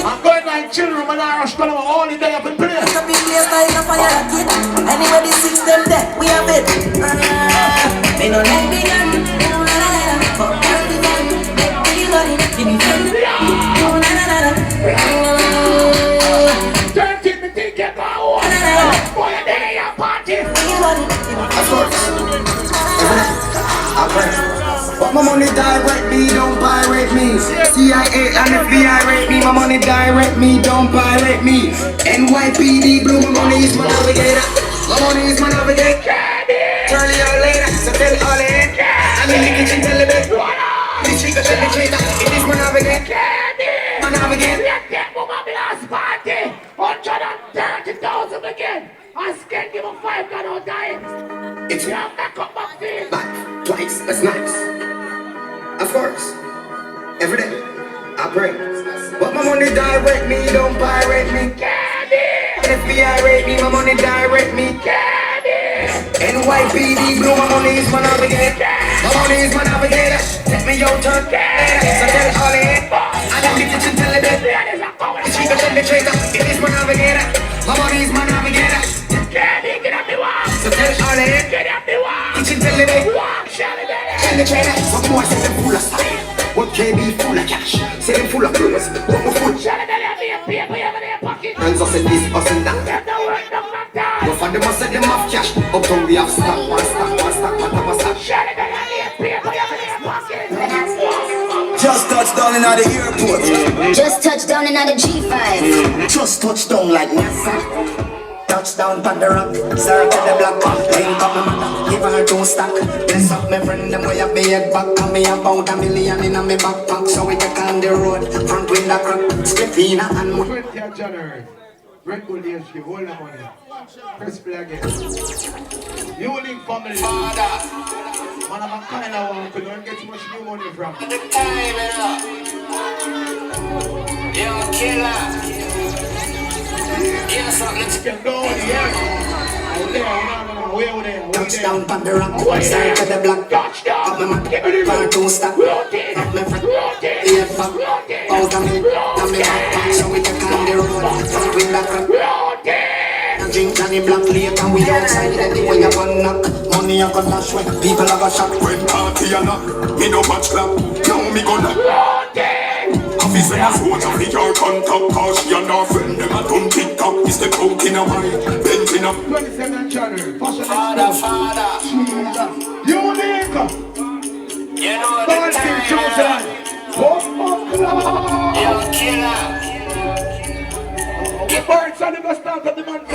I'm going like children and I rush all the day up and play. Anybody sees them there, we have it. Me no like the gun, me no la la la. Fuck the gun, make the money, give me fun. Oh la la la. 13 me think you go. Boy, a day a party. But my money die, wet me, don't buy. CIA and FBI rate me. My money direct me, don't pirate me. NYPD blue, my money is my navigator. My money is my navigator. Turn it out later, so tell all in. I'm in the kitchen, tell it back. The chica, tell the traitor. It is my navigator. My navigator. Last party, 130,000 again. I can't give a five, I don't die. It's Yeah, back up my feet. back, twice, that's nice. Of course, every day, I pray. But my money direct me, don't pirate me. FBI rate me, my money direct me. NYPD blue, my money is my navigator. My money is my navigator. Let me out turn, so tell it all in. I don't need to tell it that. It's cheaper than the traitor. It is my navigator. My money is my navigator. Get up the wall. So tell it all in. Get up the wall. It's in tell it that. Shout it out. Tell the traitor. Some boy say them full of style. What KB full of cash. Say them full of clothes. What my full. Shout it out. You have paper, you have in your pocket. Friends us in this, us in that. Get the work, don't knock down. No for them us say them have cash. Uptown we have stock, one stock, on top of stock. Shout it out. You have paper, you have in your pocket. Just touched down in the airport. Just touched down in the G5. Just touched down like NASA. Touchdown on the rock, circle the block. Link up my mother, give her 2 stack. Bless up my friend, them way up my head back. And me about $1 million in my backpack. So we take on the road, front window crack. Scripina and 20th January, Red Bull DSG, hold the money. Press play again. You link family. Father. Man, I'm a kind of one, because don't get too much new money from. the time, yo, killer. Yeah, something. You can go on the air. Out there, way out there. Touchdown on the rock, circle the block. Touchdown. Up my mother, bar 2 stack. Up my friend, head back. Out of me, backpack. So we take on the road, front window crack. Drink Johnny Black later, we outside anyway you can knock. Money you can dash when people have a shock. When party a knock, me no match clap. Now me gonna officer a soldier for your contact. Cause she and her friend them a done TikTok. Is the coke in a wine, bent in a 27th January, Father. Unique. You know the time. Yo, killer. The birds are the best start of the month.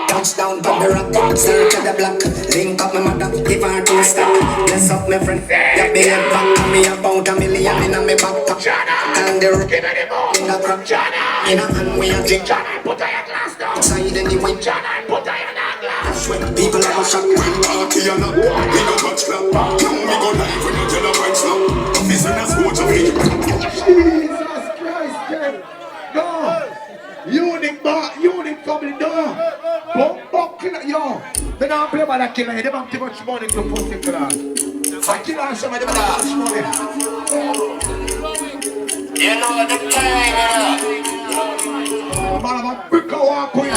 Touchdown on the rock, circle the block. Link up my mother, give her 2 stack. Bless up my friend, your bed back. And me about $1 million in my backpack. And the rock, in the crap. In a hand we a drink. Put on your glass down. Outside anyway. Put on your glass. That's when people have a shock. when party a knock, me no match clap. Now me go live when you tell a right slap. Officer a soldier for your Jesus Christ, Ken. No. Unique family, no. Yo. They don't play by that killer. They don't have too much money to put in class. I kill on some of them that much money. You know the time, Man, I'm a brick of walk with you.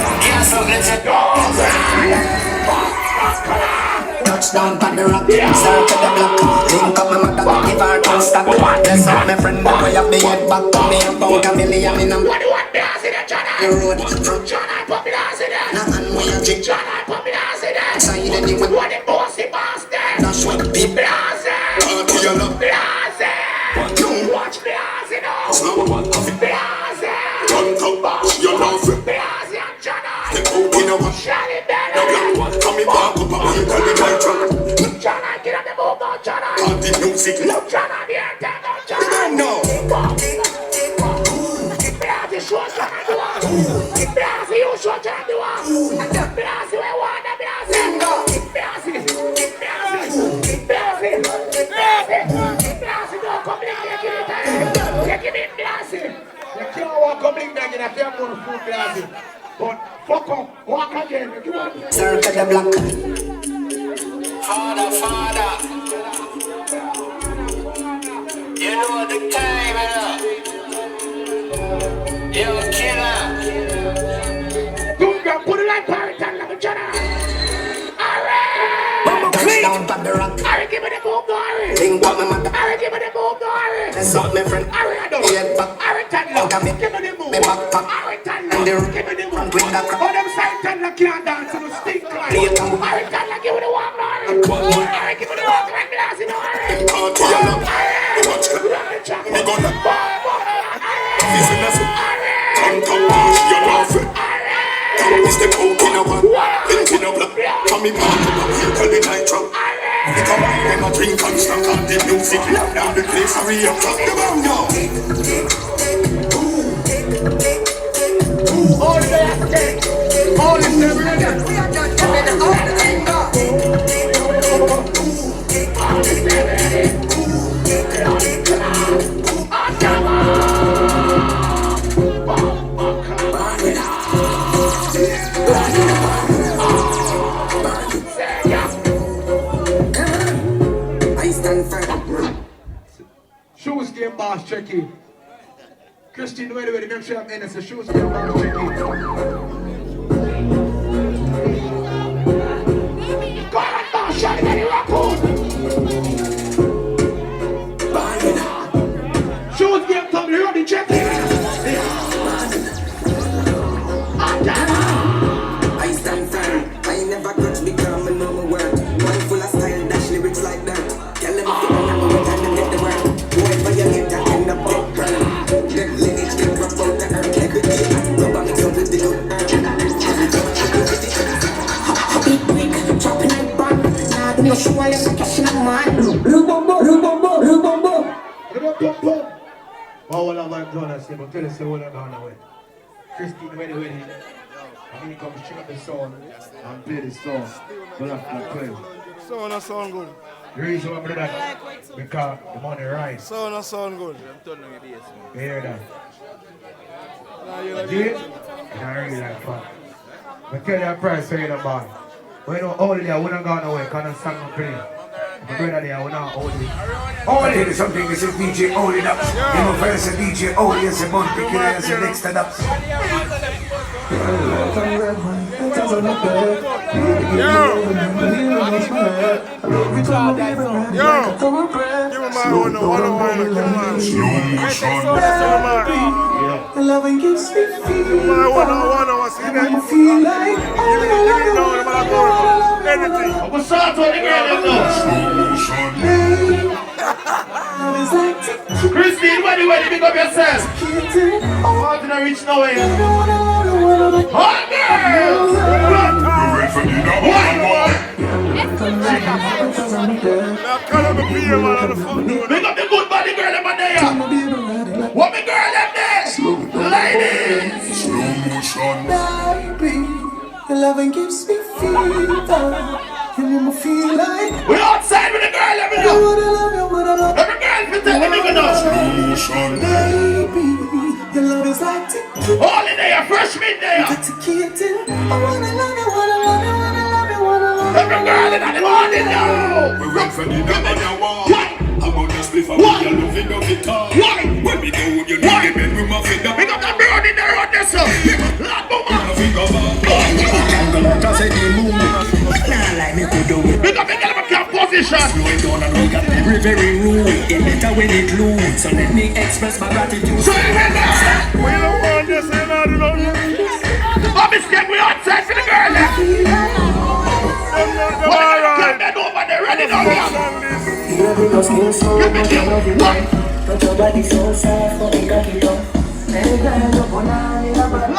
yeah, so let's touchdown on the rock, circle the block. Link up my mother, give her 2 stack. Bless up my friend, the way up the head back. To me about $1 million in a the road from John, I pop it out in there. nothing we a drink. John, I pop it out in there. Side anyway. What the bossy bastard. That's when people party a knock. Watch Blase now. Slow one, Blase. contact, you know friend. Blase and John. Step out in a one. Shally Now Berry. black one, come in back up and tell me my track. John, get up the move now, John. Party music, Look, John, the air, John. no. Blase, show John the one. Blase, you show John the one. Blase, we want the Blase. Blase, don't come in here, give me Blase. You can't walk up in there if you have no food glasses. But fuck up, walk again. Come on. circle the block. Father. You know the time, yo, killer. Put it like pirate and like a John. Touchdown on the rock. Harry, give me the boom, Harry. Link up my mother, Harry, give me the boom, Harry. bless up my friend. Harry, I don't Head back. Harry, Out of me, give me the boom. my backpack. Harry, And the give me the boom. front window crack. Oh, them side Tadler can't dance and stink like. Later. Harry, Tadler, give me the walk, Harry. Harry, give me the walk like glass, you know, Harry. party a lot. Watch that. Me gonna business. Come she a laughing. Come is the coke in a one. Pink in a black. Come me park up a vehicle in nitro. Pick up wine and a drink and snack on the music. Down the place hurry up. Talk about now. All the day, all the day, we are done. We are done. Come in the all the day. I stand firm. Shoes game boss checky. Christine, wait, make sure I'm in the shoes game boss checky. Go on, boss, shut it, any raccoon. Shoes game come, you ready, checky. I stand firm. I never grudge because I know my word. One full of style, dash lyrics like that. Tell them if you don't know time to get the word. Whoever you get, I end up dead burn. Them lineage get dropped out the earth. Every day, rub on me tongue with the good Big brick, chopping like bun. Nah, give me a shoe while you're catching a man. Rubombo. Oh, well, I'm not going to say, but tell us all I'm away. Christine, wait. I mean, come string up the song and play the song. Don't have to play. Sound good. The reason why I do that, because the money right. Sound good. You hear that? Nah, Do it? And I really like fun. But tell you a price for you the band. But you know, all day I wouldn't go away because I'm song not playing. My brother there, I would not hold it. Only is something, this is DJ Only Up. You know, first a DJ Only is a month, you know, is the next up. Give me my one, Loving gives me feeling. Feel like anything. What's up, Tony Christine, when you pick up yourself? How did I reach nowhere? Hot girls! You ready for the number one? Pick up the good body girl in my day. What me girl left there? Ladies! Slow motion. Baby, your loving gives me fever. You make me feel like we outside with the girl, let me know. Every girl can tell me to know. Slow motion. baby, your love is like tea. All in there, fresh meat there. Intoxicating. I wanna love you, wanna love you, wanna love you, wanna love you. Every girl in the morning now. We ready for the number one. I'm gonna split for what you're loving of it all. Why? When we go, you need the bedroom of it. Pick up that broad in there on this side. Lord, woman. Pick up the girl position. Slow it down and look at every very rude. It better when it loose. So let me express my gratitude. So you hear that? We don't want this, you know. Bobby Skeg, we outside for the girl. Come bed over there, ready now. You love me, still so much, I love you. But your body so soft, but you got it up. And grind up on all in a body.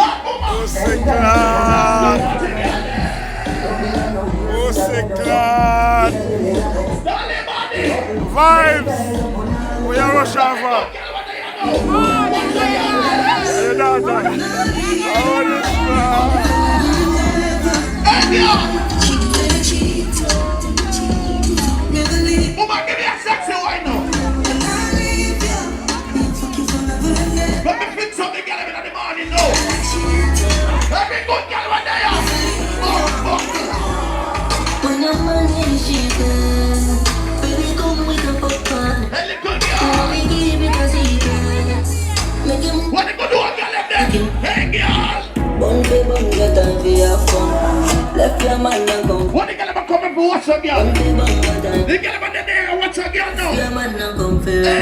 Vibes! We are rush over. You're not done. Woman, give me a sexy wine now. Let me fix up the girl in the morning now. Every good girl right there. When I'm on the sheet, baby, come with the popcorn. Hey, little girl. We give it a secret. Make him what you gonna do, girl, left there? Hey, girl. bun, get time for your fun. Left your man and come. What the girl ever coming for watch a girl? Bun, get time. The girl ever there and watch a girl now. Your man and come for your fun.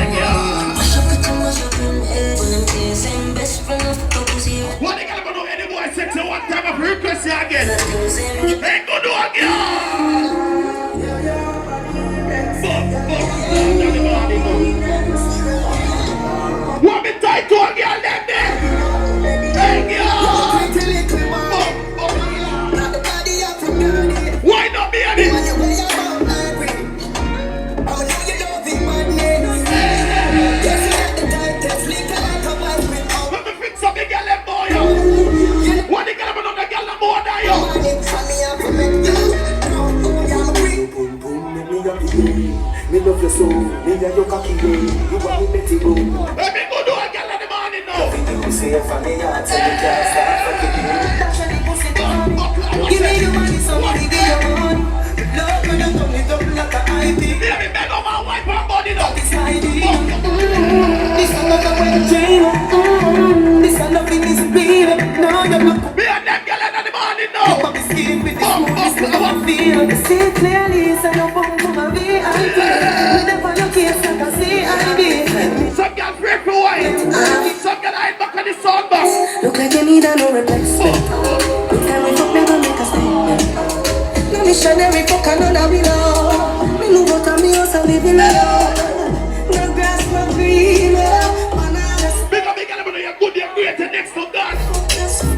Mash up it and mash up in it. When I'm chasing best friend of couples here. What the girl ever do? Any boy sexy one time of request you again. Hey, go do a girl. Me love you so, me and your cocky way. You want me Betty Boo. Let me go do a girl in the morning now. Everything you say for me, I tell you can't start fucking me. Give me the money, so me give you money. Love when you turn it up like a IP. Baby, beg on my wife and body now. This ID. This is not a wet dream. This is nothing, this baby. No, you're not. Me and them girl in the morning now. Pop this skin with this mood, this is how I feel. You see it clearly, so you come to my VIP. Whenever you kiss, I can see ID. Some girl pray for white. Some girl hide back on the sound box. Look like you need a no replacement. Look at me, fuck me, go make a statement. No missionary, fuck another below. Me know what I'm here, so live in love. No grass, no green. Big up, you're good, you're great, and next to God.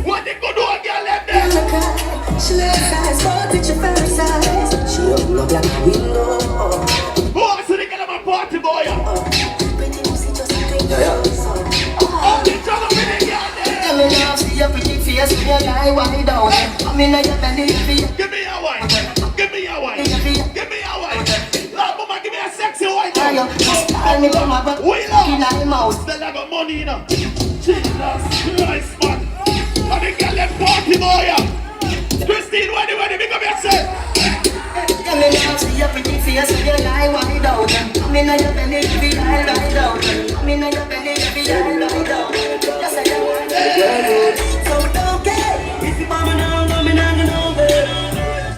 What they go do a girl left there? She looks size, but it's your favorite size. She open up like a window. Oh, so they get up a party boy. Pretty pussy just a thing. Oh, they try to be the girl there. Tell me now, see your pretty face when you lie wide down. I'm in your belly, give me your wine. Give me your wine. Give me your wine. Lord, mama, give me a sexy wine. Tell me come up, we love. in my mouth. Still have a money, you know. Jesus Christ, man. And the girl left party boy. Christine, when big up yourself. Tell me now, see your pretty face when you lie wide down. I'm in your belly, if you lie right down. I'm in your belly, if you lie right down. Just like that. So don't care. If you bomb down, I'm in on the over.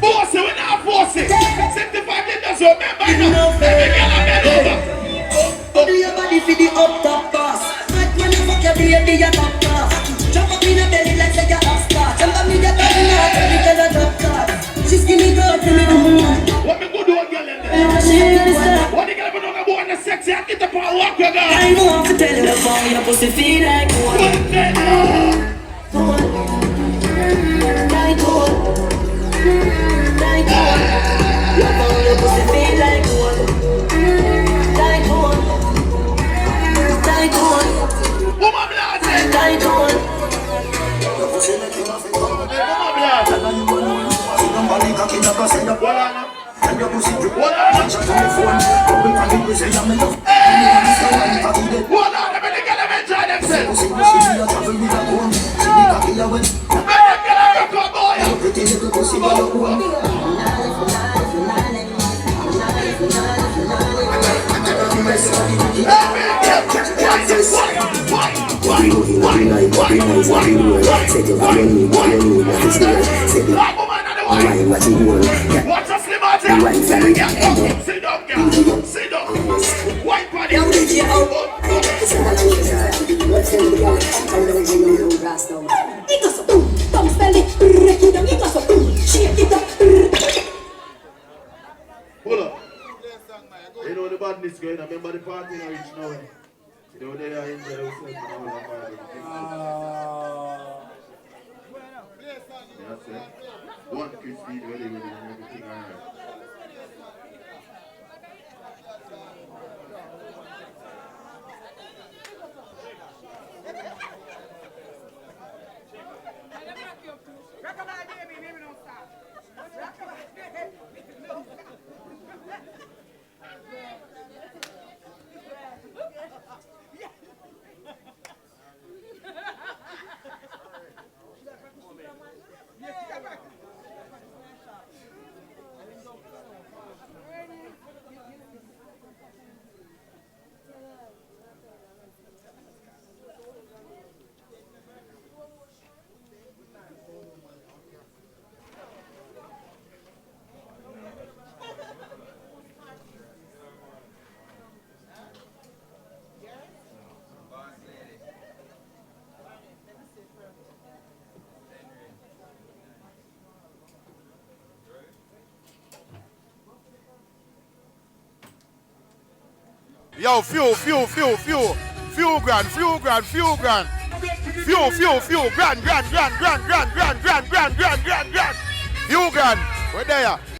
Force it, we're not force it. 65 years old, remember now. Every girl I'm bend over. Do your body for the up top boss. Right when you fuck your baby, you're top class. Jump up in your belly like say you're up star. Jump up in your belly like you're top class. She's skinny girl for me. What me go do a girl in there? What the girl be doing about the sexy and get up and walk your girl? I know how to tell you about your pussy feel like one. Like one. Like one. Love how your pussy feel like one. Like one. Like one. Woman blast. Like one. Your pussy make you nothing. Woman blast. Somebody cocky up and say you're what? and your pussy drip. What? Chat on the phone. Come in and we say I'm in love. What on? Let me get them enjoy themselves. Pussy, you travel with a comb. See the cocky you wet. Let me get a record boy. Your pretty little pussy by your home. What's a slim out here? Sit down, girl. Sit down. White body. Hold up. You know the badness going on. Remember the party in reach now. You know they are in there. That's it. One Christine, where they will do everything alright. Yo, fuel, grand, fuel, grand. Fuel grand, we're there.